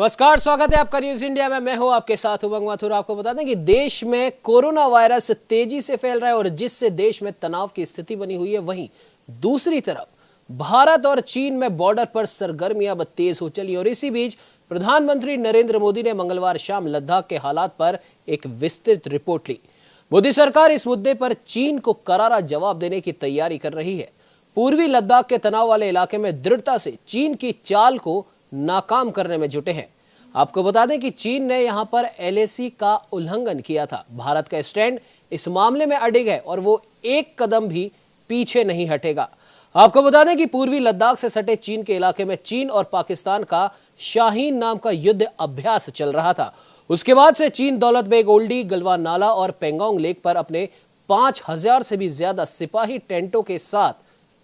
नमस्कार, स्वागत है आपका न्यूज इंडिया में। मैं हूं आपके साथ उमंग माथुर। आपको बता दें कि देश में कोरोना वायरस तेजी से फैल रहा है और जिससे देश में तनाव की स्थिति बनी हुई है, वहीं दूसरी तरफ भारत और चीन में बॉर्डर पर सरगर्मियां अब तेज हो चली। और इसी बीच प्रधानमंत्री नरेंद्र मोदी ने मंगलवार शाम लद्दाख के हालात पर एक विस्तृत रिपोर्ट ली। मोदी सरकार इस मुद्दे पर चीन को करारा जवाब देने की तैयारी कर रही है। पूर्वी लद्दाख के तनाव वाले इलाके में दृढ़ता से चीन की चाल को नाकाम करने में जुटे हैं। आपको बता दें कि चीन ने यहां पर LAC का उल्लंघन किया था। भारत का स्टैंड इस मामले में अडिग है और वो एक कदम भी पीछे नहीं हटेगा। आपको बता दें कि पूर्वी लद्दाख से सटे चीन के इलाके में चीन और पाकिस्तान का शाहीन नाम का युद्ध अभ्यास चल रहा था। उसके बाद से चीन दौलत बेग ओल्डी, गलवान नाला और पेंगोंग लेक पर अपने 5000 से भी ज्यादा सिपाही टेंटों के साथ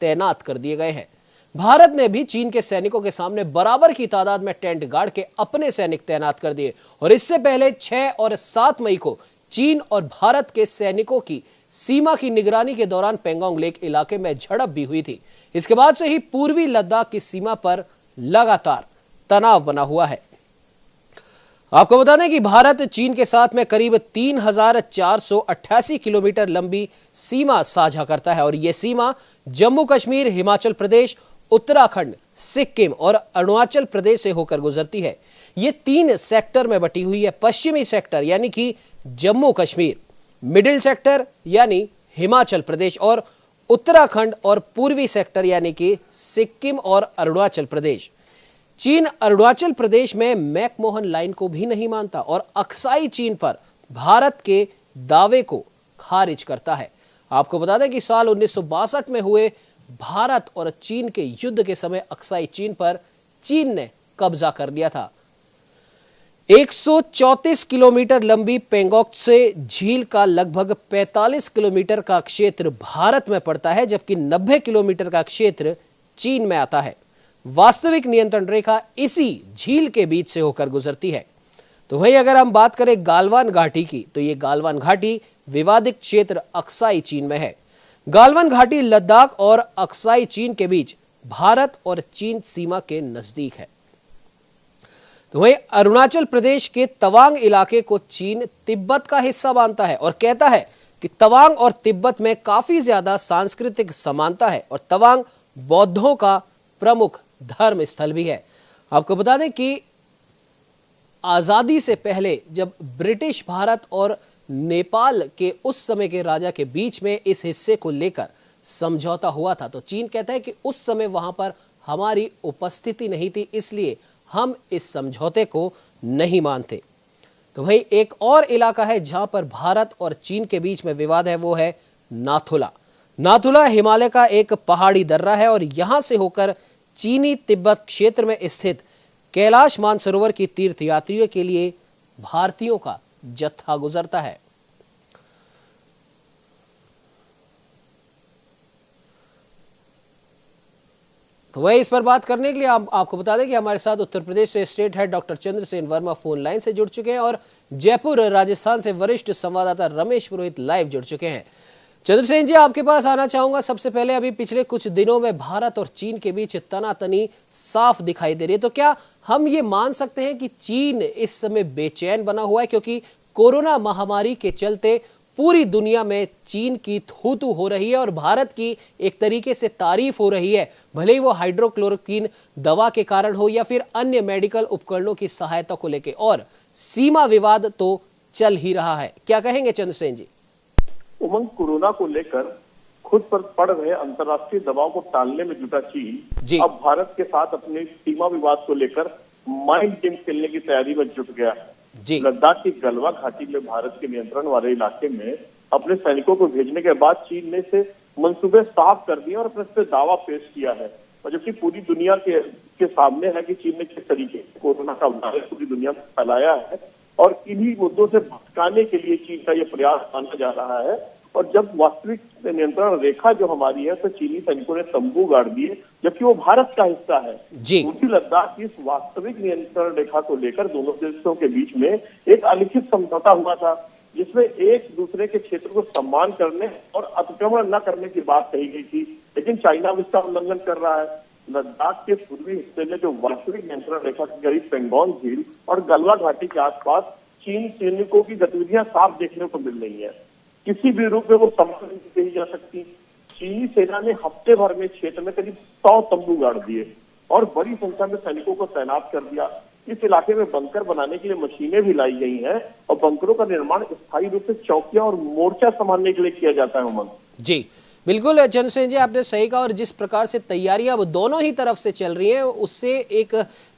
तैनात कर दिए गए हैं। भारत ने भी चीन के सैनिकों के सामने बराबर की तादाद में टेंट गाड़ के अपने सैनिक तैनात कर दिए। और इससे पहले 6 और 7 मई को चीन और भारत के सैनिकों की सीमा की निगरानी के दौरान पेंगोंग लेक इलाके में झड़प भी हुई थी। इसके बाद से ही पूर्वी लद्दाख की सीमा पर लगातार तनाव बना हुआ है। आपको बता दें कि भारत चीन के साथ में करीब 3488 किलोमीटर लंबी सीमा साझा करता है और यह सीमा जम्मू कश्मीर, हिमाचल प्रदेश, उत्तराखंड, सिक्किम और अरुणाचल प्रदेश से होकर गुजरती है। ये 3 सेक्टर में बटी हुई है। पश्चिमी सेक्टर यानी कि जम्मू कश्मीर, मिडिल सेक्टर यानी हिमाचल प्रदेश और उत्तराखंड और पूर्वी सेक्टर यानी कि सिक्किम और अरुणाचल प्रदेश। चीन अरुणाचल प्रदेश में मैकमोहन लाइन को भी नहीं मानता और अक्साई चीन पर भारत के दावे को खारिज करता है। आपको बता दें कि साल 1962 में हुए भारत और चीन के युद्ध के समय अक्साई चीन पर चीन ने कब्जा कर लिया था। 134 किलोमीटर लंबी पेंगोंग से झील का लगभग 45 किलोमीटर का क्षेत्र भारत में पड़ता है, जबकि 90 किलोमीटर का क्षेत्र चीन में आता है। वास्तविक नियंत्रण रेखा इसी झील के बीच से होकर गुजरती है। तो वहीं अगर हम बात करें गालवान घाटी की, तो ये गालवान घाटी विवादित क्षेत्र अक्साई चीन में है। गालवान घाटी लद्दाख और अक्साई चीन के बीच भारत और चीन सीमा के नजदीक है। तो वहीं अरुणाचल प्रदेश के तवांग इलाके को चीन तिब्बत का हिस्सा मानता है और कहता है कि तवांग और तिब्बत में काफी ज्यादा सांस्कृतिक समानता है और तवांग बौद्धों का प्रमुख धर्म स्थल भी है। आपको बता दें कि आजादी से पहले जब ब्रिटिश भारत और नेपाल के उस समय के राजा के बीच में इस हिस्से को लेकर समझौता हुआ था, तो चीन कहता है कि उस समय वहां पर हमारी उपस्थिति नहीं थी, इसलिए हम इस समझौते को नहीं मानते। तो वहीं एक और इलाका है जहां पर भारत और चीन के बीच में विवाद है, वो है नाथुला। नाथुला हिमालय का एक पहाड़ी दर्रा है और यहां से होकर चीनी तिब्बत क्षेत्र में स्थित कैलाश मानसरोवर की तीर्थयात्रियों के लिए भारतीयों का जत्था गुजरता है। तो वही इस पर बात करने के लिए आपको बता दें कि हमारे साथ उत्तर प्रदेश से state head doctor Chandrasen Verma phone line से जुड़ चुके हैं और जयपुर राजस्थान से वरिष्ठ संवाददाता रमेश पुरोहित लाइव जुड़ चुके हैं। चंद्रसेन जी, आपके पास आना चाहूंगा। सबसे पहले अभी पिछले कुछ दिनों में भारत और चीन के बीच तनातनी साफ दिखाई दे रही है, तो क्या हम ये मान सकते हैं कि चीन इस समय बेचैन बना हुआ है, क्योंकि कोरोना महामारी के चलते पूरी दुनिया में चीन की थू-थू हो रही है और भारत की एक तरीके से तारीफ हो रही है, भले ही वो हाइड्रोक्लोरोक्विन दवा के कारण हो या फिर अन्य मेडिकल उपकरणों की सहायता को लेकर, और सीमा विवाद तो चल ही रहा है। क्या कहेंगे चंद्रसेन जी? उमंग, कोरोना को लेकर खुद पर पड़ रहे अंतर्राष्ट्रीय दबाव को टालने में जुटा चीन अब भारत के साथ अपने सीमा विवाद को लेकर माइंड गेम खेलने की तैयारी में जुट गया है। लद्दाख की गलवा घाटी में भारत के नियंत्रण वाले इलाके में अपने सैनिकों को भेजने के बाद चीन ने इसे मंसूबे साफ कर दिए और अपने से दावा पेश किया है, और जबकि पूरी दुनिया के सामने है कि चीन ने किस तरीके से कोरोना का वायरस पूरी दुनिया में फैलाया है और इन्हीं मुद्दों से भटकाने के लिए चीन का ये प्रयास माना जा रहा है। और जब वास्तविक नियंत्रण रेखा जो हमारी है, तो चीनी सैनिकों ने तंबू गाड़ दिए, जबकि वो भारत का हिस्सा है। पूर्वी लद्दाख की इस वास्तविक नियंत्रण रेखा को लेकर दोनों देशों के बीच में एक अलिखित समझौता हुआ था, जिसमें एक दूसरे के क्षेत्र को सम्मान करने और अतिक्रमण न करने की बात कही गई थी। लेकिन चाइना इसका उल्लंघन कर रहा है। लद्दाख के पूर्वी हिस्से में जो वास्तविक नियंत्रण रेखा के करीब पेंगोंग झील और गलवा घाटी के आसपास चीन सैनिकों की गतिविधियां साफ देखने को मिल रही है। किसी भी रूप में वो समर्थन नहीं दी जा सकती। चीनी सेना ने हफ्ते भर में क्षेत्र में करीब 100 तंबू गाड़ दिए और बड़ी संख्या में सैनिकों को तैनात कर दिया। इस इलाके में बंकर बनाने के लिए मशीनें भी लाई गई हैं और बंकरों का निर्माण स्थायी रूप से चौकियां और मोर्चा संभालने के लिए किया जाता है। उमंग जी बिल्कुल चंद्रसेन जी, आपने सही कहा। और जिस प्रकार से तैयारियां अब दोनों ही तरफ से चल रही हैं, उससे एक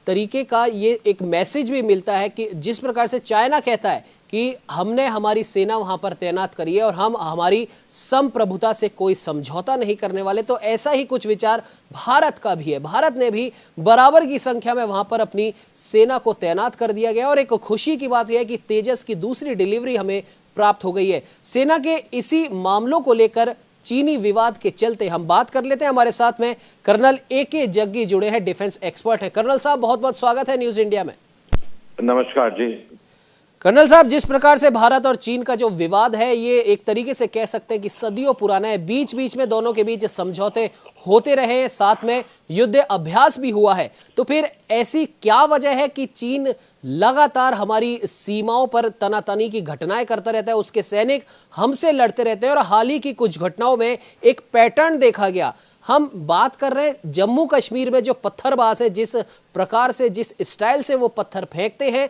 तरीके का ये एक मैसेज भी मिलता है कि जिस प्रकार से चाइना कहता है कि हमने हमारी सेना वहां पर तैनात करी है और हम हमारी संप्रभुता से कोई समझौता नहीं करने वाले, तो ऐसा ही कुछ विचार भारत का भी है। भारत ने भी बराबर की संख्या में वहां पर अपनी सेना को तैनात कर दिया गया और एक खुशी की बात यह है कि तेजस की दूसरी डिलीवरी हमें प्राप्त हो गई है। सेना के इसी मामलों को लेकर चीनी विवाद के चलते हम बात कर लेते हैं। हमारे साथ में कर्नल AK जग्गी जुड़े हैं, डिफेंस एक्सपर्ट हैं। कर्नल साहब, बहुत बहुत स्वागत है न्यूज इंडिया में। नमस्कार जी। कर्नल साहब, जिस प्रकार से भारत और चीन का जो विवाद है, ये एक तरीके से कह सकते हैं कि सदियों पुराना है। बीच बीच में दोनों के बीच समझौते होते रहे हैं, साथ में युद्ध अभ्यास भी हुआ है। तो फिर ऐसी क्या वजह है कि चीन लगातार हमारी सीमाओं पर तनातनी की घटनाएं करता रहता है, उसके सैनिक हमसे लड़ते रहते हैं और हाल ही की कुछ घटनाओं में एक पैटर्न देखा गया। हम बात कर रहे हैं जम्मू कश्मीर में जो पत्थरबाज है, जिस प्रकार से जिस स्टाइल से वो पत्थर फेंकते हैं,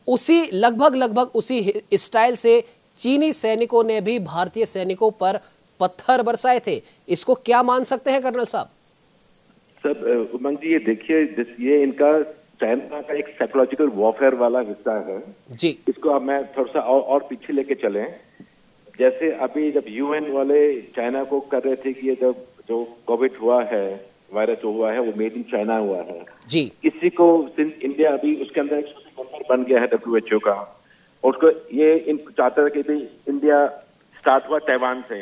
उसी लगभग उसी स्टाइल से चीनी सैनिकों ने भी भारतीय सैनिकों पर पत्थर बरसाए थे। इसको क्या मान सकते हैं कर्नल साहब? सर उमंग जी, ये देखिए, ये इनका चाइना का एक साइकोलॉजिकल वॉरफेयर वाला हिस्सा है जी। इसको अब मैं थोड़ा सा और पीछे लेके चले। जैसे अभी जब UN वाले चाइना को कर रहे थे कि ये जब जो कोविड हुआ है, वायरस हुआ है, वो मेड इन चाइना हुआ है जी। इसी को सिंस इंडिया अभी उसके अंदर एक मेंबर बन गया है WHO का, और उसको ये चाहता था कि भाई इंडिया स्टार्ट हुआ ताइवान से।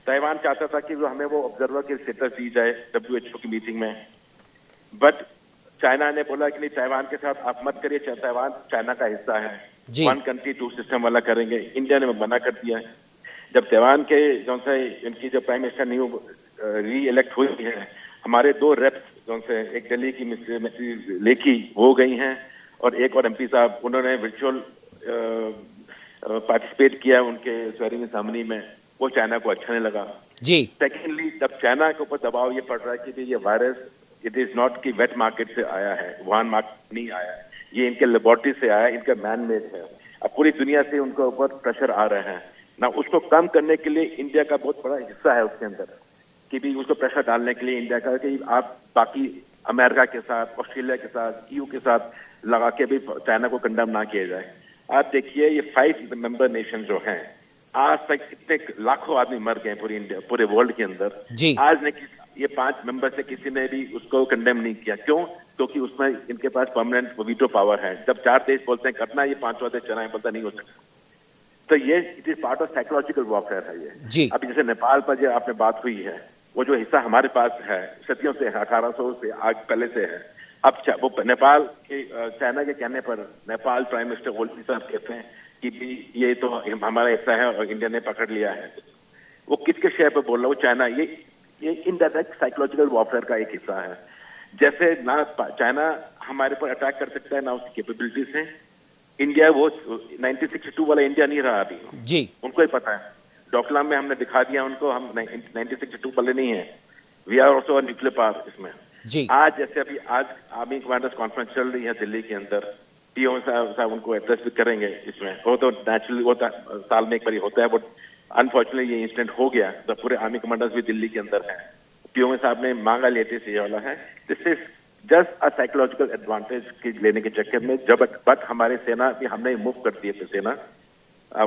ताइवान चाहता था कि हमें वो ऑब्जर्वर की स्टेटस दी जाए WHO की मीटिंग में, बट चाइना ने बोला कि नहीं, ताइवान के साथ आप मत करिए, ताइवान चाइना का हिस्सा है, 1 कंट्री 2 सिस्टम वाला करेंगे। इंडिया ने मना कर दिया। जब ताइवान के जो से इनकी जो प्राइम मिनिस्टर न्यू री इलेक्ट हुई है, हमारे 2 रेप्स जो से एक दिल्ली की मिस्टर लेखी हो गई हैं और एक और MP साहब, उन्होंने वर्चुअल पार्टिसिपेट किया उनके स्वेरिंग सेरेमनी में। वो चाइना को अच्छा नहीं लगा जी। सेकेंडली, जब चाइना के ऊपर दबाव ये पड़ रहा है कि ये वायरस इट इज नॉट की वेट मार्केट से आया है, वुहान मार्केट नहीं आया है, ये इनके लेबोरेटरी से आया है, इनका मैन मेड है। अब पूरी दुनिया से उनके ऊपर प्रेशर आ रहे हैं ना, उसको कम करने के लिए इंडिया का बहुत बड़ा हिस्सा है उसके अंदर कि भी उसको प्रेशर डालने के लिए इंडिया का कि आप बाकी अमेरिका के साथ, ऑस्ट्रेलिया के साथ, EU के साथ लगा के भी चाइना को कंडेम ना किया जाए। आप देखिए, ये 5 मेंबर नेशन जो हैं, आज तक इतने लाखों आदमी मर गए पूरे वर्ल्ड के अंदर जी। आज ने ये 5 मेंबर से किसी ने भी उसको कंडेम नहीं किया। क्यों? क्योंकि उसमें इनके पास परमानेंट वीटो पावर है। जब 4 देश बोलते हैं करना, ये 5वां देश चलाएं, बोलता नहीं हो सकता। तो ये it is part of psychological warfare है ये जी। अभी जैसे नेपाल पर जो आपने बात हुई है, वो जो हिस्सा हमारे पास है सदियों से है, 1800 से आग पहले से है। अब वो नेपाल के चाइना के कहने पर नेपाल प्राइम मिनिस्टर ओली साहब कहते हैं कि भी ये तो हमारा हिस्सा है और इंडिया ने पकड़ लिया है। वो किसके शेयर पर बोल रहा है? वो चाइना। ये इनडायरेक्ट साइकोलॉजिकल वॉरफेयर का एक हिस्सा है। जैसे ना चाइना हमारे पर अटैक कर सकता है, ना उसकी कैपेबिलिटीज है। इंडिया वो 1962 वाला इंडिया नहीं रहा अभी जी। उनको ही पता है। डोकलाम में हमने दिखा दिया उनको, हम 1962 वाले नहीं है। We are also nuclear power इसमें जी। आज जैसे अभी आज आर्मी कमांडर्स कॉन्फ्रेंस चल रही है दिल्ली के अंदर, PO साहब उनको एड्रेस भी करेंगे इसमें। वो तो नेचुरली वो साल में एक बार होता है, बट अनफॉर्चुनेटली ये इंसिडेंट हो गया तो पूरे आर्मी कमांडर्स भी दिल्ली के अंदर हैं। PO साहब ने मांगा लेटेस्ट ये वाला है। This is just a psychological advantage लेने के चक्कर में जब बट हमारे सेना भी हमने मूव कर दिए थे सेना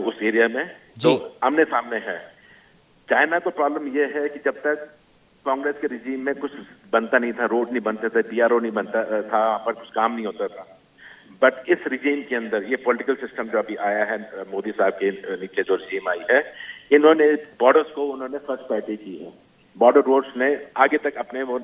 उस एरिया में, तो आमने सामने है। चाइना को प्रॉब्लम यह है कि जब तक कांग्रेस के रिजीम में कुछ बनता नहीं था, रोड नहीं बनते थे, PRO नहीं बनता था, पर कुछ काम नहीं होता था। बट इस रिजीम के अंदर ये पॉलिटिकल सिस्टम जो अभी आया है, मोदी साहब के नीचे जो रिजीम आई है, इन्होंने बॉर्डर्स को उन्होंने फर्स्ट प्रायोरिटी की है। बॉर्डर रोड्स ने आगे तक अपने वो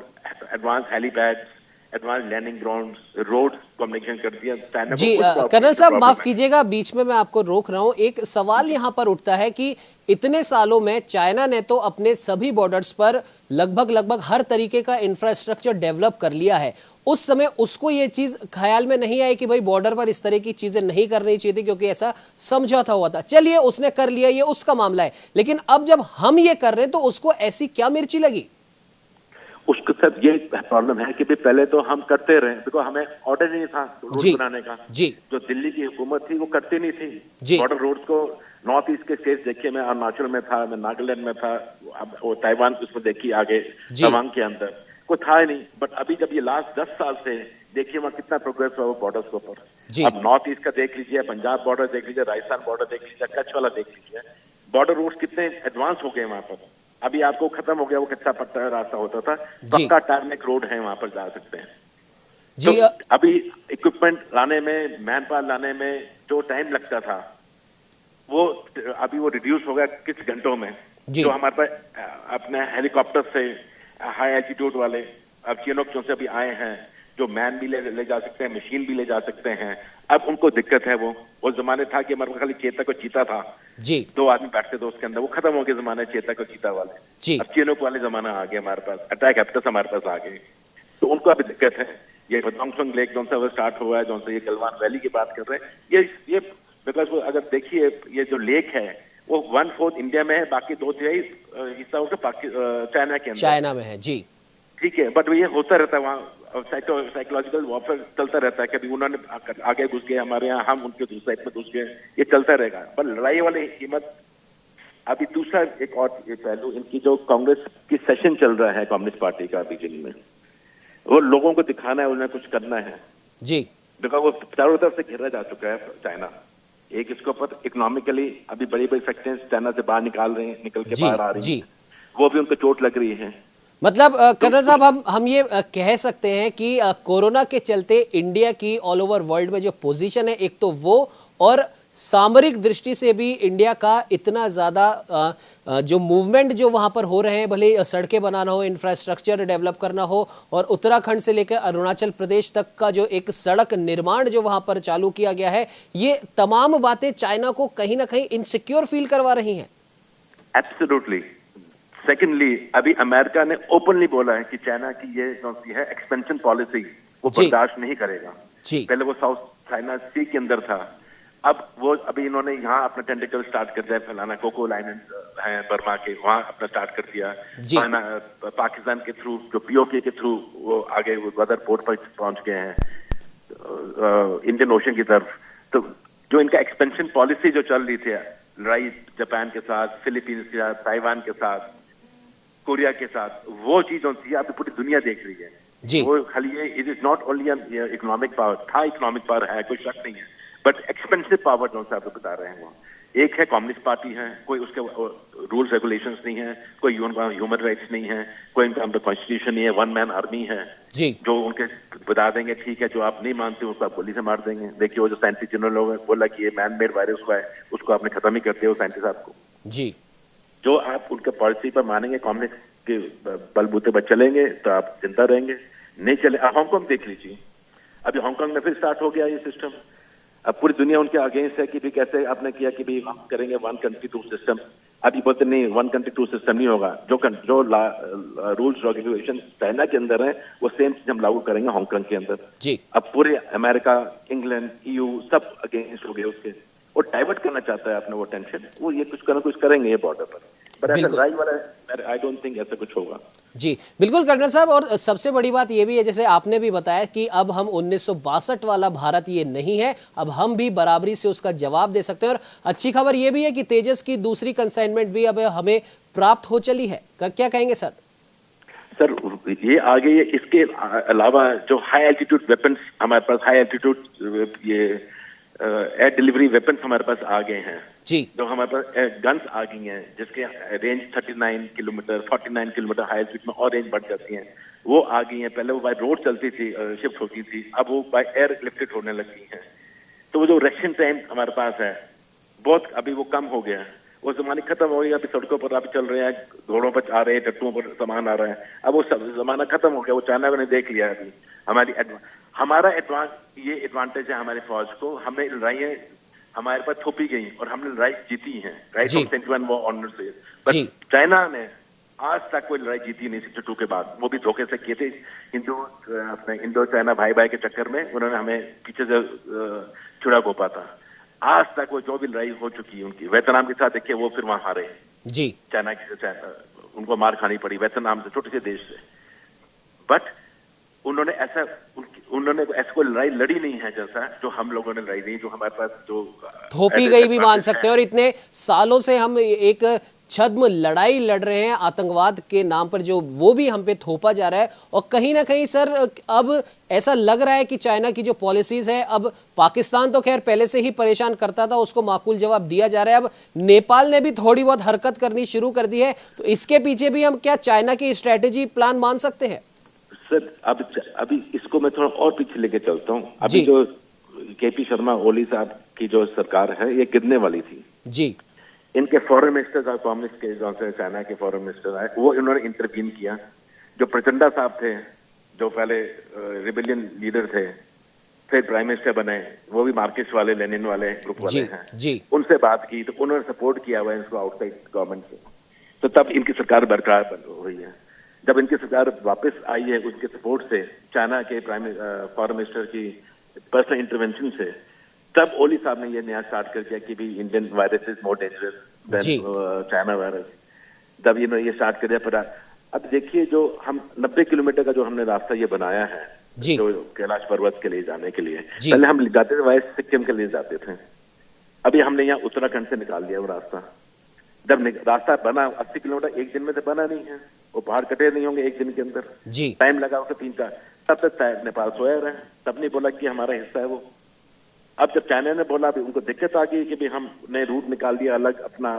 advance helipads, advance landing grounds, road communication कर दिया। जी कर्नल साहब, माफ कीजिएगा, बीच में मैं आपको रोक रहा हूं। एक सवाल यहां पर उठता है कि इतने सालों में चाइना ने तो अपने सभी बॉर्डर्स पर लगभग हर तरीके का इंफ्रास्ट्रक्चर डेवलप कर लिया है। उस समय उसको ये चीज ख्याल में नहीं आई कि भाई बॉर्डर पर इस तरह की चीजें नहीं करनी चाहिए थी, क्योंकि ऐसा समझौता हुआ था। चलिए उसने कर लिया, ये उसका मामला है, लेकिन अब जब हम ये कर रहे हैं तो उसको ऐसी क्या मिर्ची लगी? उसके साथ ये प्रॉब्लम है कि भी पहले तो हम करते रहे, बिकॉज हमें ऑर्डर नहीं था रोड बनाने का। जी, जो दिल्ली की हुकूमत थी वो करती नहीं थी जी, बॉर्डर रोड्स को। नॉर्थ ईस्ट के स्टेट्स देखिए, मैं अरुणाचल में था, मैं नागालैंड में था, अब वो ताइवान उसमें देखिए आगे तवांग के अंदर कोई था ही नहीं। बट अभी जब ये लास्ट 10 साल से देखिए वहाँ कितना प्रोग्रेस हुआ वो बॉर्डर्स के ऊपर। अब नॉर्थ ईस्ट का देख लीजिए, पंजाब बॉर्डर देख लीजिए, राजस्थान बॉर्डर देख लीजिए, कच्छ वाला देख लीजिए, बॉर्डर रोड्स कितने एडवांस हो गए वहां पर। अभी आपको खत्म हो गया वो कच्चा पट्टा रास्ता होता था, पक्का टारमेक रोड है, वहां पर जा सकते हैं। जी, तो अभी इक्विपमेंट लाने में, मैन पावर लाने में जो टाइम लगता था वो अभी वो रिड्यूस हो गया कुछ घंटों में। जो हमारे पास अपने हेलीकॉप्टर से हाई एल्टीट्यूड वाले अब चिनोक से अभी आए हैं, जो मैन भी ले जा सकते हैं, मशीन भी ले जा सकते हैं। अब उनको दिक्कत है, वो जमाने था कि हमारे खाली चेतक और चीता था, जी, 2 आदमी बैठते थे उसके अंदर, वो खत्म हो गए जमाने चेतक और चीता वाले। अब चिनोक वाले जमाना आ गया हमारे पास, अटैक हेप्टस हमारे पास आ गए, तो उनको अभी दिक्कत है। ये बदोंगसोंग लेक जो सा स्टार्ट हुआ है, जो सा ये गलवान वैली की बात कर रहे हैं, ये बिकॉज अगर देखिए ये जो लेक है वो 1/4 इंडिया में है, बाकी 2/3 हिस्सा उसका चाइना के अंदर, चाइना में है। जी, ठीक है, बट ये होता रहता है वहाँ, साइकोलॉजिकल वॉरफेयर चलता रहता है। कभी उन्होंने आगे घुस गए हमारे यहाँ, हम उनके दूसरी साइड में घुस गए, ये चलता रहेगा। पर लड़ाई वाली कीमत। अभी दूसरा एक और पहलू, इनकी जो कांग्रेस की सेशन चल रहा है कम्युनिस्ट पार्टी का बीजिंग में, वो लोगों को दिखाना है उन्हें कुछ करना है। जी, बिकॉज वो चारों तरफ से घेरा जा चुका है चाइना। एक इसके ऊपर इकोनॉमिकली अभी बड़ी बड़ी फैक्ट्रीज चाइना से बाहर निकल के बाहर आ रही हैं, वो भी उनको चोट लग रही है। मतलब कर्नल साहब, हम ये कह सकते हैं कि कोरोना के चलते इंडिया की ऑल ओवर वर्ल्ड में जो पोजीशन है, एक तो वो, और सामरिक दृष्टि से भी इंडिया का इतना ज्यादा जो मूवमेंट जो वहां पर हो रहे हैं, भले सड़कें बनाना हो, इंफ्रास्ट्रक्चर डेवलप करना हो, और उत्तराखंड से लेकर अरुणाचल प्रदेश तक का जो एक सड़क निर्माण जो वहां पर चालू किया गया है, ये तमाम बातें चाइना को कहीं ना कहीं इनसिक्योर फील करवा रही हैं। एब्सोल्युटली। सेकेंडली, अभी अमेरिका ने ओपनली बोला है कि चाइना की ये जो है एक्सपेंशन पॉलिसी वो बर्दाश्त नहीं करेगा। पहले वो साउथ चाइना सी के अंदर था, अब वो अभी इन्होंने यहाँ अपना टेंटिकल स्टार्ट कर दिया फैलाना। कोको लाइनेंस है बर्मा के, वहां अपना स्टार्ट कर दिया। पाकिस्तान के थ्रू, जो पीओके के थ्रू वो आगे गदर पोर्ट पर पहुंच गए हैं इंडियन ओशन की तरफ। तो जो इनका एक्सपेंशन पॉलिसी जो चल रही थी, लड़ाई जापान के साथ, फिलीपींस के साथ, ताइवान के साथ, कोरिया के साथ, वो चीज होती है अभी पूरी दुनिया देख रही है जी। वो खाली ये it is not only economic power, था इकोनॉमिक पावर है, कोई शक नहीं है, बट एक्सपेंसिव पावर जो आप बता रहे हैं वो एक है कम्युनिस्ट पार्टी है, कोई उसके रूल्स रेगुलेशंस नहीं है, कोई ह्यूमन राइट्स नहीं है, कोई इनका कॉन्स्टिट्यूशन नहीं है, वन मैन आर्मी है जी, जो उनके बता देंगे ठीक है, जो आप नहीं मानते उसको आप गोली से मार देंगे। देखिए वो जो साइंटिस्ट जिन्होंने बोला कि ये मैन मेड वायरस हुआ है, उसको आपने खत्म ही कर दिया वो साइंटिस्ट आपको जी। जो आप उनके पॉलिसी पर मानेंगे, कम्युनिस्ट के बलबूते पर चलेंगे तो आप जिंदा रहेंगे, नहीं चले। हांगकांग देख लीजिए, अभी हांगकांग में फिर स्टार्ट हो गया ये सिस्टम। अब पूरी दुनिया उनके अगेंस्ट है कि भी कैसे आपने किया कि भी हम करेंगे 1 कंट्री 2 सिस्टम। अभी बोलते नहीं 1 कंट्री 2 सिस्टम नहीं होगा, जो रूल्स रेगुलेशन चाइना के अंदर है वो सेम चीज हम लागू करेंगे हांगकांग के अंदर जी। अब पूरे अमेरिका, इंग्लैंड, EU सब अगेंस्ट हो गए उसके, वो डाइवर्ट करना चाहता है अपने वो टेंशन, वो ये कुछ करेंगे ये बॉर्डर पर, पर ऐसा लड़ाई वाला आई डोंट थिंक ऐसा कुछ होगा जी। बिल्कुल कर्नल साहब, और सबसे बड़ी बात ये भी है, जैसे आपने भी बताया कि अब हम 1962 वाला भारत ये नहीं है, अब हम भी बराबरी से उसका जवाब दे सकते हैं। और अच्छी खबर ये भी है कि तेजस की दूसरी कंसाइनमेंट भी अब हमें प्राप्त हो चली है। क्या कहेंगे सर? सर ये आगे ये इसके अलावा जो हाई एल्टीट्यूड वेपन्स हमारे पास, हाई एल्टीट्यूड ये एयर डिलीवरी वेपन्स हमारे पास आ गए हैं जी। जो हमारे पास गन्स आ गई हैं जिसके range 39 kilometre 49 kilometre high altitude में और रेंज बढ़ जाती हैं, वो आ गई हैं। पहले वो बाय रोड चलती थी, शिफ्ट होती थी, अब वो बाय एयर लिफ्टेड होने लगी हैं। तो वो जो रिएक्शन टाइम हमारे पास है बहुत अभी वो कम हो गया है, वो जमाने खत्म हो गया। अभी सड़कों पर अभी चल रहे हैं, घोड़ों पर आ रहे हैं, टट्टुओं पर सामान आ रहा है, अब वो सब जमाना खत्म हो गया। वो चाइना ने देख लिया अभी हमारा एडवांटेज है हमारी फौज को, हमने लड़ाइयाँ हमारे पास थोपी गई और हमने लड़ाई जीती है, राइट ऑफ सेंटिमेंट वो ऑनर से। पर चाइना ने आज तक कोई लड़ाई जीती नहीं 62 के बाद, वो भी धोखे से किए थे। अपने इंडो चाइना भाई भाई के चक्कर में उन्होंने हमें पीछे से छुड़ा गोपा था। आज तक वो जो भी लड़ाई हो चुकी है उनकी, वियतनाम के साथ देखिए वो फिर वहां हारे जी, चाइना उनको मार खानी पड़ी वियतनाम से, छोटे से देश से। बट उन्होंने ऐसा कोई लड़ाई लड़ी नहीं है जैसा जो हम लोगों ने लड़ाई नहीं, जो हमारे पास जो थोपी गई भी मान सकते हैं। और इतने सालों से हम एक छद्म लड़ाई लड़ रहे हैं आतंकवाद के नाम पर, जो वो भी हम पे थोपा जा रहा है। और कहीं ना कहीं सर अब ऐसा लग रहा है कि चाइना की जो पॉलिसीज है, अब पाकिस्तान तो खैर पहले से ही परेशान करता था, उसको माकूल जवाब दिया जा रहा है। अब नेपाल ने भी थोड़ी बहुत हरकत करनी शुरू कर दी है, तो इसके पीछे भी हम क्या चाइना की स्ट्रेटेजी प्लान मान सकते हैं? सर अभी इसको मैं थोड़ा और पीछे लेके चलता हूँ। अभी जो केपी शर्मा ओली साहब की जो सरकार है ये गिरने वाली थी जी। इनके फॉरेन मिनिस्टर कॉम्युनिस्ट के जो चाइना के फॉरेन मिनिस्टर आए, वो इन्होंने इंटरवीन किया। जो प्रचंडा साहब थे, जो पहले रिबेलियन लीडर थे, फिर प्राइम मिनिस्टर बने, वो भी मार्क्सिस्ट वाले लेनिन वाले ग्रुप वाले हैं जी। उनसे बात की तो उन्होंने सपोर्ट किया हुआ है इसको आउटसाइड गवर्नमेंट से, तो तब इनकी सरकार बरकरार हुई है। जब इनकी सरकार वापस आई है उसके सपोर्ट से, चाइना के फॉरेन मिनिस्टर की पर्सनल इंटरवेंशन से, तब ओली साहब ने ये नया स्टार्ट कर दिया कि भी Indian virus is more dangerous than China virus. जब इन्होंने ये स्टार्ट कर दिया, पर अब देखिए जो हम 90 किलोमीटर का जो हमने रास्ता ये बनाया है जो कैलाश पर्वत के लिए जाने के लिए, पहले हम जाते थे वाइस सिक्किम के लिए जाते थे, अभी हमने यहाँ उत्तराखंड से निकाल दिया वो रास्ता। जब रास्ता बना 80 किलोमीटर एक दिन में तो बना नहीं है, वो पहाड़ कटे नहीं होंगे एक दिन के अंदर, टाइम लगा उसे 3-4। तब तक नेपाल सोया रहा है, तब नहीं बोला कि हमारा हिस्सा है वो। अब जब चाइना ने बोला, भी उनको दिक्कत आ गई कि भी हमने रूट निकाल दिया अलग अपना,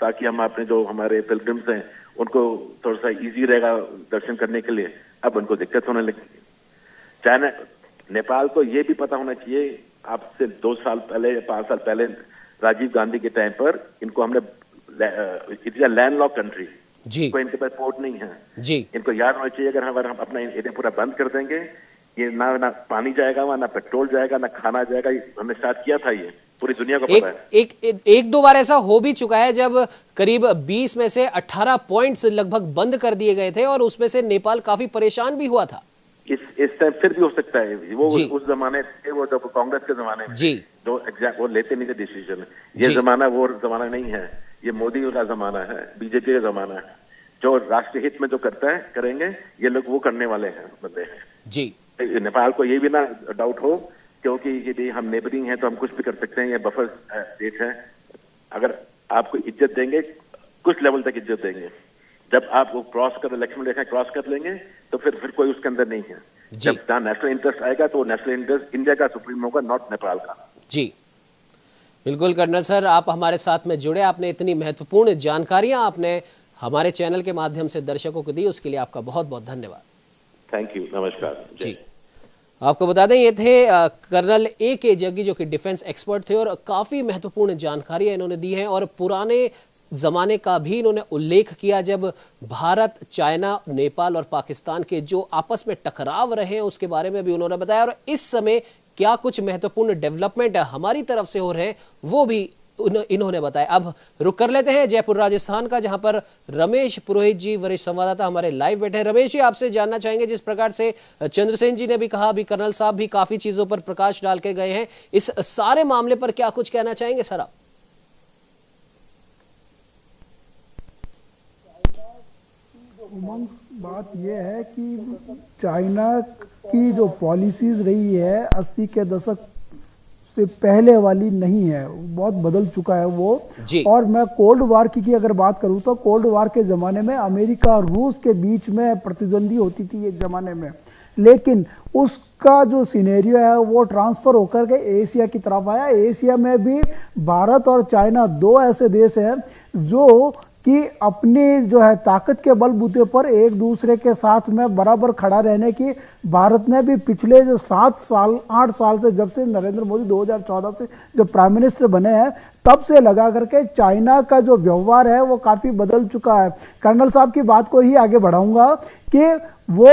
ताकि हम अपने जो हमारे पिलग्रिम्स हैं उनको थोड़ा सा इजी रहेगा दर्शन करने के लिए। अब उनको दिक्कत होने लगी। चाइना नेपाल को ये भी पता होना चाहिए, आपसे 2 साल पहले 5 साल पहले राजीव गांधी के टाइम पर इनको हमने it is a landlock country जी, कोई इनके पास पोर्ट नहीं है जी। इनको याद होना चाहिए अगर हम अपना एरिया पूरा बंद कर देंगे, ये ना पानी जाएगा वहां, ना पेट्रोल जाएगा, ना खाना जाएगा। हमने स्टार्ट किया था, ये पूरी दुनिया को पता है। एक दो बार ऐसा हो भी चुका है जब करीब 20 में से 18 पॉइंट्स लगभग बंद कर दिए गए थे, और उसमें से नेपाल काफी परेशान भी हुआ था। इस टाइम फिर भी हो सकता है वो उस जमाने से, वो जब कांग्रेस के जमाने में जी, जो एग्जैक्ट वो लेते नहीं थे डिसीजन। ये जमाना वो जमाना नहीं है, ये मोदी का जमाना है, बीजेपी का जमाना है। जो राष्ट्रीय हित में जो करता है करेंगे, ये लोग वो करने वाले हैं बंदे हैं जी। नेपाल को ये भी ना डाउट हो, क्योंकि ये हम नेबरिंग है तो हम कुछ भी कर सकते हैं, ये बफर स्टेट है। अगर आपको इज्जत देंगे, कुछ लेवल तक इज्जत देंगे, जब आप वो क्रॉस कर लक्ष्मण रेखा क्रॉस कर लेंगे तो फिर कोई उसके अंदर नहीं है। जब जहाँ नेशनल इंटरेस्ट आएगा तो नेशनल इंटरेस्ट इंडिया का सुप्रीम होगा, नॉट नेपाल का जी। बिल्कुल कर्नल सर, आप हमारे साथ में जुड़े, आपने इतनी महत्वपूर्ण जानकारियां आपने हमारे चैनल के माध्यम से दर्शकों को दी, उसके लिए आपका बहुत बहुत धन्यवाद। थैंक यू, नमस्कार जी। आपको बता दें ये थे कर्नल A.K. जग्गी, जो कि डिफेंस एक्सपर्ट थे, और काफी महत्वपूर्ण जानकारियां इन्होंने दी हैं। और पुराने जमाने का भी इन्होंने उल्लेख किया, जब भारत, चाइना, नेपाल और पाकिस्तान के जो आपस में टकराव रहे हैं उसके बारे में भी उन्होंने बताया। और इस समय क्या कुछ महत्वपूर्ण डेवलपमेंट हमारी तरफ से हो रहे हैं वो भी इन्होंने बताया। अब रुक कर लेते हैं जयपुर राजस्थान का, जहां पर रमेश पुरोहित जी, वरिष्ठ संवाददाता, हमारे लाइव बैठे हैं। रमेश जी, आपसे जानना चाहेंगे, जिस प्रकार से चंद्रसेन जी ने भी कहा, अभी कर्नल साहब भी काफी चीजों पर प्रकाश डाल के गए हैं, इस सारे मामले पर क्या कुछ कहना चाहेंगे सर आप? उमंग, बात यह है कि चाइना की जो पॉलिसीज रही है 80 के दशक से पहले वाली नहीं है, बहुत बदल चुका है वो। और मैं कोल्ड वार की अगर बात करूं तो कोल्ड वार के ज़माने में अमेरिका और रूस के बीच में प्रतिद्वंदी होती थी एक ज़माने में, लेकिन उसका जो सिनेरियो है वो ट्रांसफ़र होकर के एशिया की तरफ आया। एशिया में भी भारत और चाइना दो ऐसे देश हैं जो कि अपनी जो है ताकत के बलबूते पर एक दूसरे के साथ में बराबर खड़ा रहने की भारत ने भी पिछले जो 8 साल से, जब से नरेंद्र मोदी 2014 से जब प्राइम मिनिस्टर बने हैं, तब से लगा करके चाइना का जो व्यवहार है वो काफी बदल चुका है। कर्नल साहब की बात को ही आगे बढ़ाऊंगा कि वो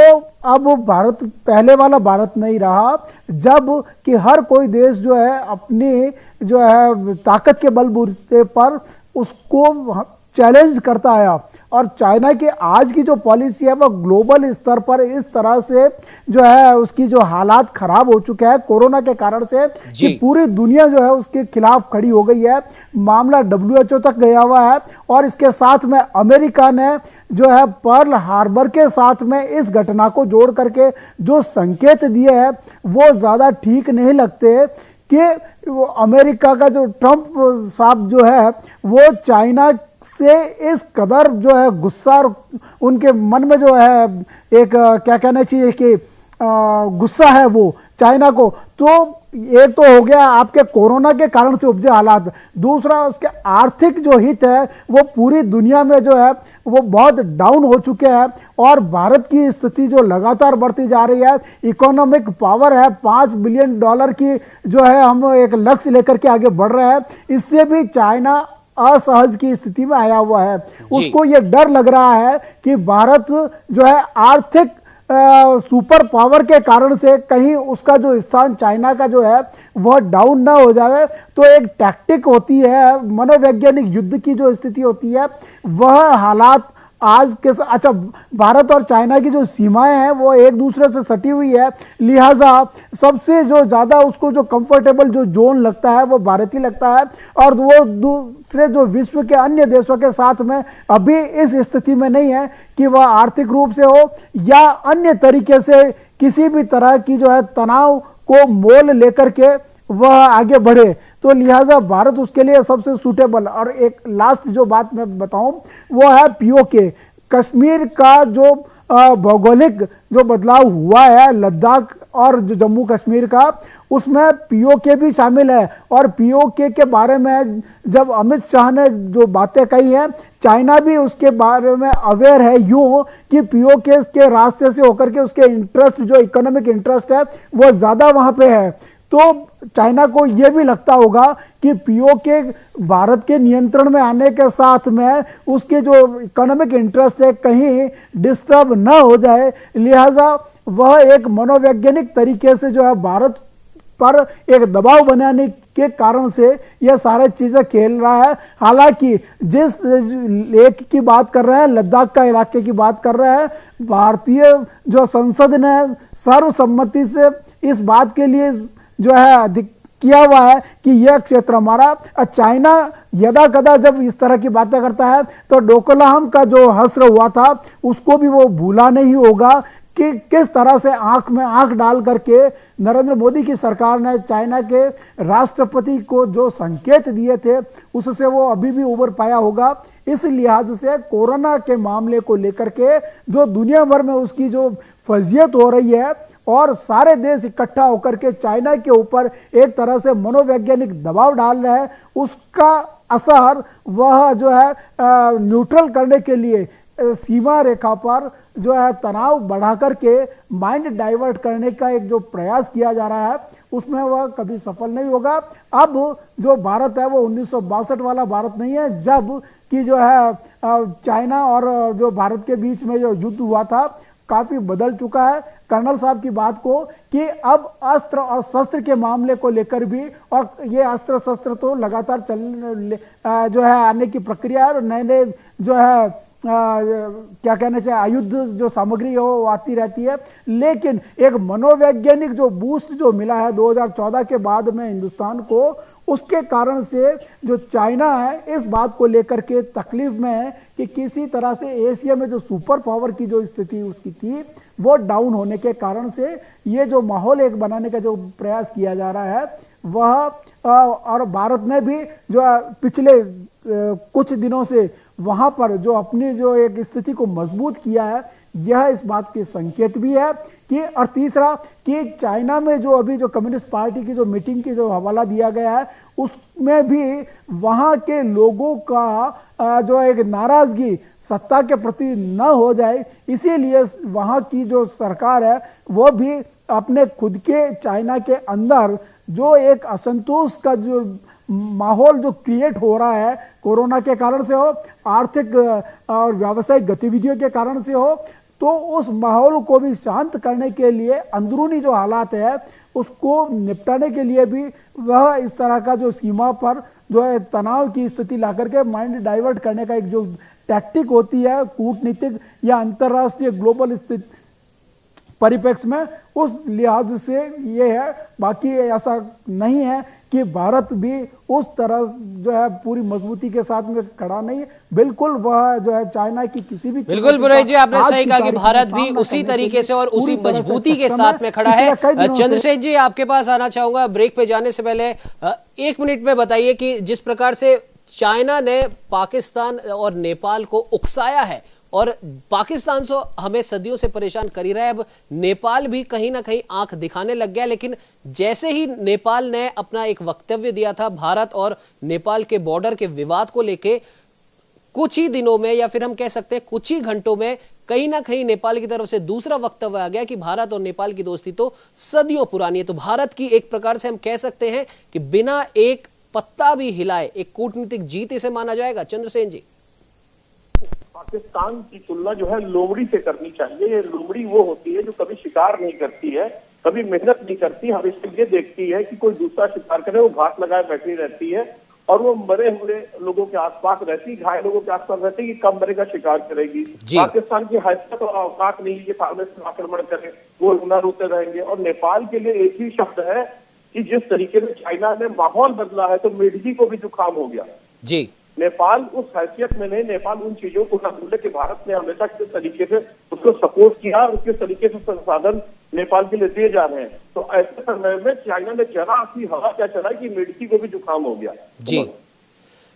अब भारत पहले वाला भारत नहीं रहा, जब कि हर कोई देश जो है अपनी जो है ताकत के बलबूते पर उसको चैलेंज करता आया। और चाइना की आज की जो पॉलिसी है वो ग्लोबल स्तर पर इस तरह से जो है उसकी जो हालात खराब हो चुके हैं कोरोना के कारण से कि पूरी दुनिया जो है उसके खिलाफ खड़ी हो गई है। मामला WHO तक गया हुआ है। और इसके साथ में अमेरिका ने जो है पर्ल हार्बर के साथ में इस घटना को जोड़ करके जो संकेत दिए हैं वो ज्यादा ठीक नहीं लगते कि वो अमेरिका का जो ट्रंप साहब जो है वो चाइना से इस कदर जो है गुस्सा उनके मन में जो है एक क्या कहना चाहिए कि गुस्सा है वो चाइना को। तो एक तो हो गया आपके कोरोना के कारण से उपजे हालात, दूसरा उसके आर्थिक जो हित है वो पूरी दुनिया में जो है वो बहुत डाउन हो चुके हैं। और भारत की स्थिति जो लगातार बढ़ती जा रही है, इकोनॉमिक पावर है $5 बिलियन की जो है हम एक लक्ष्य लेकर के आगे बढ़ रहे हैं, इससे भी चाइना असहज की स्थिति में आया हुआ है। उसको ये डर लग रहा है कि भारत जो है आर्थिक सुपर पावर के कारण से कहीं उसका जो स्थान चाइना का जो है वह डाउन ना हो जाए। तो एक टैक्टिक होती है, मनोवैज्ञानिक युद्ध की जो स्थिति होती है वह हालात आज के अच्छा भारत और चाइना की जो सीमाएं हैं वो एक दूसरे से सटी हुई है, लिहाजा सबसे जो ज्यादा उसको जो कंफर्टेबल जो जोन लगता है वो भारत ही लगता है। और वो दूसरे जो विश्व के अन्य देशों के साथ में अभी इस स्थिति में नहीं है कि वह आर्थिक रूप से हो या अन्य तरीके से किसी भी तरह की जो है तनाव को मोल लेकर के वह आगे बढ़े। तो लिहाजा भारत उसके लिए सबसे सूटेबल। और एक लास्ट जो बात मैं बताऊं वो है POK, कश्मीर का जो भौगोलिक जो बदलाव हुआ है लद्दाख और जो जम्मू कश्मीर का, उसमें POK भी शामिल है। और POK के बारे में जब अमित शाह ने जो बातें कही हैं, चाइना भी उसके बारे में अवेयर है यूं कि POK के रास्ते से होकर के उसके इंटरेस्ट जो इकोनॉमिक इंटरेस्ट है वो ज्यादा वहां पे है। तो चाइना को यह भी लगता होगा कि POK भारत के नियंत्रण में आने के साथ में उसके जो इकोनॉमिक इंटरेस्ट है कहीं डिस्टर्ब न हो जाए, लिहाजा वह एक मनोवैज्ञानिक तरीके से जो है भारत पर एक दबाव बनाने के कारण से यह सारी चीजें खेल रहा है। हालांकि जिस लेख की बात कर रहे हैं, लद्दाख का इलाके की बात कर रहे हैं, भारतीय जो संसद ने सर्वसम्मति से इस बात के लिए जो है किया हुआ है कि यह क्षेत्र हमारा। चाइना यदा कदा जब इस तरह की बातें करता है तो डोकलाम का जो हश्र हुआ था उसको भी वो भूला नहीं होगा कि किस तरह से आंख में आंख डाल करके नरेंद्र मोदी की सरकार ने चाइना के राष्ट्रपति को जो संकेत दिए थे उससे वो अभी भी उबर पाया होगा। इस लिहाज से कोरोना के मामले को लेकर के जो दुनिया भर में उसकी जो फजीयत हो रही है और सारे देश इकट्ठा होकर के चाइना के ऊपर एक तरह से मनोवैज्ञानिक दबाव डाल रहे हैं, उसका असर वह जो है न्यूट्रल करने के लिए सीमा रेखा पर जो है तनाव बढ़ा करके माइंड डाइवर्ट करने का एक जो प्रयास किया जा रहा है उसमें वह कभी सफल नहीं होगा। अब जो भारत है वो 1962 वाला भारत नहीं है जब कि जो है चाइना और जो भारत के बीच में जो युद्ध हुआ था काफी बदल चुका है। कर्नल साहब की बात को कि अब अस्त्र और शस्त्र के मामले को लेकर भी, और ये अस्त्र शस्त्र तो लगातार जो है आने की प्रक्रिया है और नए नए जो है क्या कहना चाहिए आयुध जो सामग्री है वो आती रहती है, लेकिन एक मनोवैज्ञानिक जो बूस्ट जो मिला है 2014 के बाद में हिंदुस्तान को, उसके कारण से जो चाइना है इस बात को लेकर के तकलीफ में है कि किसी तरह से एशिया में जो सुपर पावर की जो स्थिति उसकी थी वो डाउन होने के कारण से ये जो माहौल एक बनाने का जो प्रयास किया जा रहा है वह और भारत ने भी जो पिछले कुछ दिनों से वहां पर जो अपनी जो एक स्थिति को मजबूत किया है, यह इस बात के संकेत भी है कि, और तीसरा कि चाइना में जो अभी जो कम्युनिस्ट पार्टी की जो मीटिंग की जो हवाला दिया गया है उसमें भी वहां के लोगों का जो एक नाराजगी सत्ता के प्रति न हो जाए, इसीलिए वहां की जो सरकार है वो भी अपने खुद के चाइना के अंदर जो एक असंतोष का जो माहौल जो क्रिएट हो रहा है कोरोना के कारण से हो, आर्थिक और व्यावसायिक गतिविधियों के कारण से हो, तो उस माहौल को भी शांत करने के लिए अंदरूनी जो हालात है उसको निपटाने के लिए भी वह इस तरह का जो सीमा पर जो है तनाव की स्थिति ला करके माइंड डाइवर्ट करने का एक जो टैक्टिक होती है कूटनीतिक या अंतर्राष्ट्रीय ग्लोबल स्थिति परिप्रेक्ष्य में, उस लिहाज से ये है। बाकी ऐसा नहीं है कि भारत भी उस तरह जो है पूरी मजबूती के साथ में खड़ा नहीं है, बिल्कुल वह जो है चाइना की किसी भी, बिल्कुल पुरोहित जी आपने सही कहा कि भारत भी उसी तरीके से और उसी मजबूती के साथ में खड़ा है। चंद्रशेखर जी आपके पास आना चाहूंगा, ब्रेक पे जाने से पहले 1 मिनट में बताइए कि जिस प्रकार से चाइना ने पाकिस्तान और नेपाल को उकसाया है और पाकिस्तान से हमें सदियों से परेशान कर ही रहा है, अब नेपाल भी कहीं ना कहीं आंख दिखाने लग गया। लेकिन जैसे ही नेपाल ने अपना एक वक्तव्य दिया था भारत और नेपाल के बॉर्डर के विवाद को लेके, कुछ ही दिनों में या फिर हम कह सकते हैं कुछ ही घंटों में कहीं ना कहीं नेपाल की तरफ से दूसरा वक्तव्य आ गया कि भारत और नेपाल की दोस्ती तो सदियों पुरानी है। तो भारत की एक प्रकार से हम कह सकते हैं कि बिना एक पत्ता भी हिलाए एक कूटनीतिक जीत इसे माना जाएगा। चंद्रसेन जी, पाकिस्तान की तुलना जो है लोमड़ी से करनी चाहिए। ये लोमड़ी वो होती है जो कभी शिकार नहीं करती है, कभी मेहनत नहीं करती, हमेशा ये देखती है कि कोई दूसरा शिकार करे, वो घात लगाए बैठी रहती है और वो मरे हुए लोगों के आसपास रहती, घायल लोगों के आसपास रहती कि कब मरेगा शिकार करेगी। पाकिस्तान की हैसियत और औकात नहीं ये सामने से आक्रमण करे, वो न रोते रहेंगे। और नेपाल के लिए एक ही शब्द है कि जिस तरीके से चाइना ने माहौल बदला है तो मिर्गी को भी जुकाम हो गया जी। नेपाल उस हैसियत में नहीं, नेपाल उन चीजों को न भूले कि भारत ने हमेशा किस तरीके से उसको सपोर्ट किया और किस तरीके से संसाधन नेपाल के लिए दिए जा रहे हैं। तो ऐसे समय में चाइना ने जरा सी हवा क्या चलाई कि मिर्गी को भी जुकाम हो गया। जी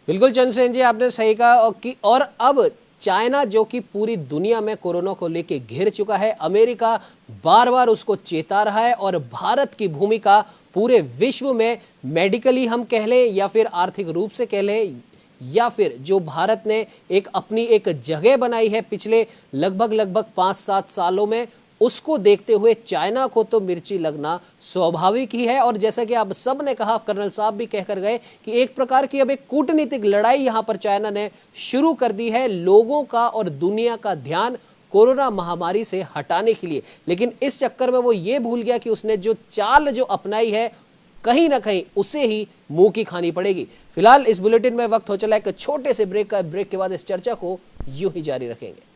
बिल्कुल चंद्रसेन जी आपने सही कहा और अब चाइना जो कि पूरी दुनिया में कोरोना को लेके घिर चुका है, अमेरिका बार बार उसको चेता रहा है और भारत की भूमिका पूरे विश्व में मेडिकली हम कह लें या फिर आर्थिक रूप से कह लें या फिर जो भारत ने एक अपनी एक जगह बनाई है पिछले लगभग 5-7 सालों में, उसको देखते हुए चाइना को तो मिर्ची लगना स्वाभाविक ही है। और जैसा कि आप सब ने कहा, कर्नल साहब भी कहकर गए कि एक प्रकार की अब एक कूटनीतिक लड़ाई यहां पर चाइना ने शुरू कर दी है लोगों का और दुनिया का ध्यान कोरोना महामारी से हटाने के लिए। लेकिन इस चक्कर में वो ये भूल गया कि उसने जो चाल जो अपनाई है कहीं ना कहीं उसे ही मुंह की खानी पड़ेगी। फिलहाल इस बुलेटिन में वक्त हो चला एक छोटे से ब्रेक का। ब्रेक के बाद इस चर्चा को यूं ही जारी रखेंगे।